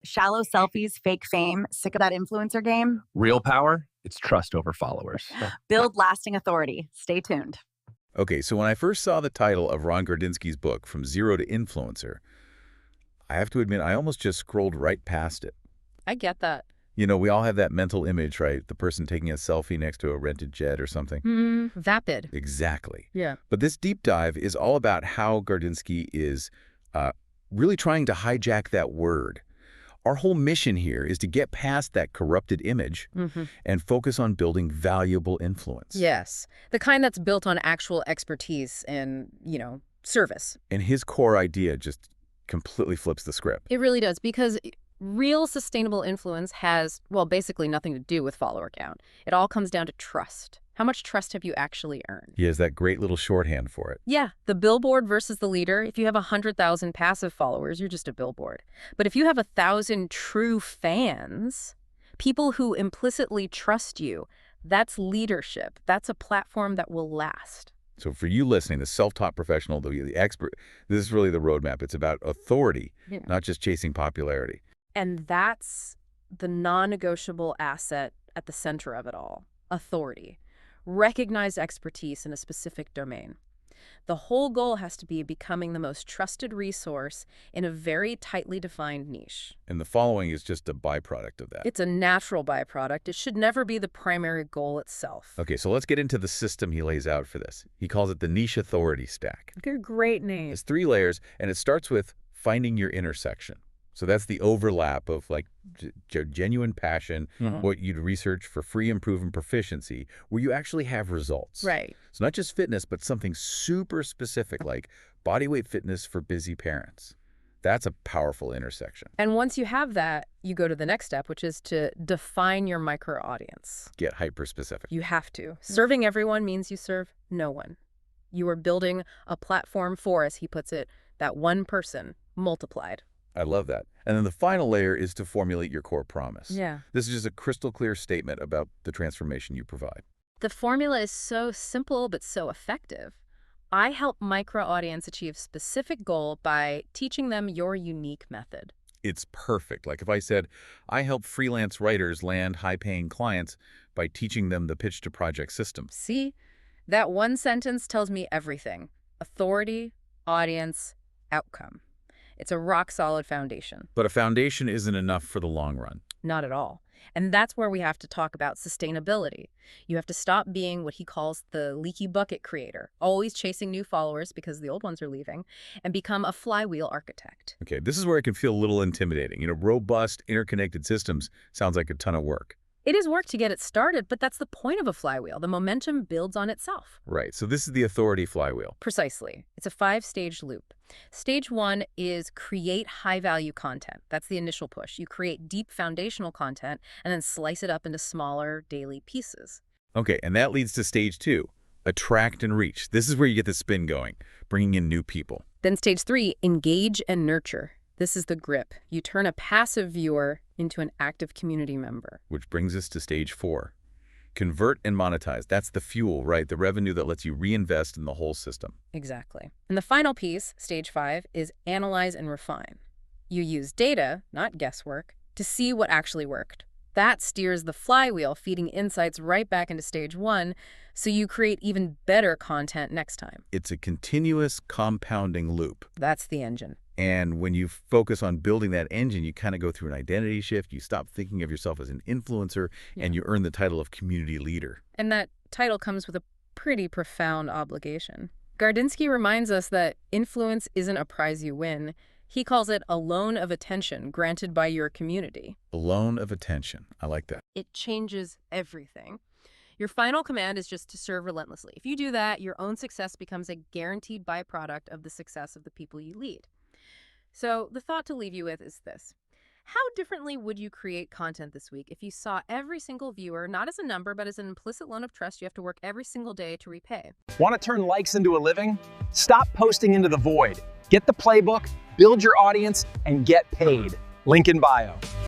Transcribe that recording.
Shallow selfies, fake fame, sick of that influencer game? Real power, it's trust over followers. Build lasting authority. Stay tuned. Okay, so when I first saw the title of Ron Gardinski's book, From Zero to Influencer, I have to admit I almost just scrolled right past it. I get that. You know, we all have that mental image, right? The person taking a selfie next to a rented jet or something. Vapid. Exactly. Yeah. But this deep dive is all about how Gardinski is really trying to hijack that word. Our whole mission here is to get past that corrupted image and focus on building valuable influence. Yes. The kind that's built on actual expertise and, service. And his core idea just completely flips the script. It really does, because real sustainable influence has, well, basically nothing to do with follower count. It all comes down to trust. How much trust have you actually earned? He has that great little shorthand for it. Yeah, the billboard versus the leader. If you have 100,000 passive followers, you're just a billboard. But if you have 1,000 true fans, people who implicitly trust you, that's leadership. That's a platform that will last. So for you listening, the self-taught professional, the expert, this is really the roadmap. It's about authority, not just chasing popularity. And that's the non-negotiable asset at the center of it all. Authority. Recognized expertise in a specific domain. The whole goal has to be becoming the most trusted resource in a very tightly defined niche. And the following is just a byproduct of that. It's a natural byproduct. It should never be the primary goal itself. Okay, so let's get into the system he lays out for this. He calls it the niche authority stack. Great name. It's 3 layers, and it starts with finding your intersection. So that's the overlap of like genuine passion, what you'd research for free and proven proficiency, where you actually have results. Right. So not just fitness, but something super specific like bodyweight fitness for busy parents. That's a powerful intersection. And once you have that, you go to the next step, which is to define your micro audience. Get hyper specific. You have to. Serving everyone means you serve no one. You are building a platform for, as he puts it, that one person multiplied. I love that. And then the final layer is to formulate your core promise. Yeah. This is just a crystal clear statement about the transformation you provide. The formula is so simple but so effective. I help micro audience achieve specific goal by teaching them your unique method. It's perfect. Like if I said, I help freelance writers land high-paying clients by teaching them the pitch to project system. See? That one sentence tells me everything. Authority, audience, outcome. It's a rock-solid foundation. But a foundation isn't enough for the long run. Not at all. And that's where we have to talk about sustainability. You have to stop being what he calls the leaky bucket creator, always chasing new followers because the old ones are leaving, and become a flywheel architect. Okay, this is where it can feel a little intimidating. Robust, interconnected systems sounds like a ton of work. It is work to get it started, but that's the point of a flywheel. The momentum builds on itself. Right, so this is the authority flywheel. Precisely. It's a 5-stage loop. Stage 1 is create high-value content. That's the initial push. You create deep foundational content and then slice it up into smaller daily pieces. Okay, and that leads to stage 2, attract and reach. This is where you get the spin going, bringing in new people. Then stage 3, engage and nurture. This is the grip. You turn a passive viewer into an active community member. Which brings us to stage 4. Convert and monetize. That's the fuel, right? The revenue that lets you reinvest in the whole system. Exactly. And the final piece, stage 5, is analyze and refine. You use data, not guesswork, to see what actually worked. That steers the flywheel, feeding insights right back into stage 1, so you create even better content next time. It's a continuous compounding loop. That's the engine. And when you focus on building that engine, you kind of go through an identity shift. You stop thinking of yourself as an influencer, and you earn the title of community leader. And that title comes with a pretty profound obligation. Gardinski reminds us that influence isn't a prize you win. He calls it a loan of attention granted by your community. A loan of attention. I like that. It changes everything. Your final command is just to serve relentlessly. If you do that, your own success becomes a guaranteed byproduct of the success of the people you lead. So the thought to leave you with is this. How differently would you create content this week if you saw every single viewer not as a number, but as an implicit loan of trust you have to work every single day to repay? Want to turn likes into a living? Stop posting into the void. Get the playbook, build your audience, and get paid. Link in bio.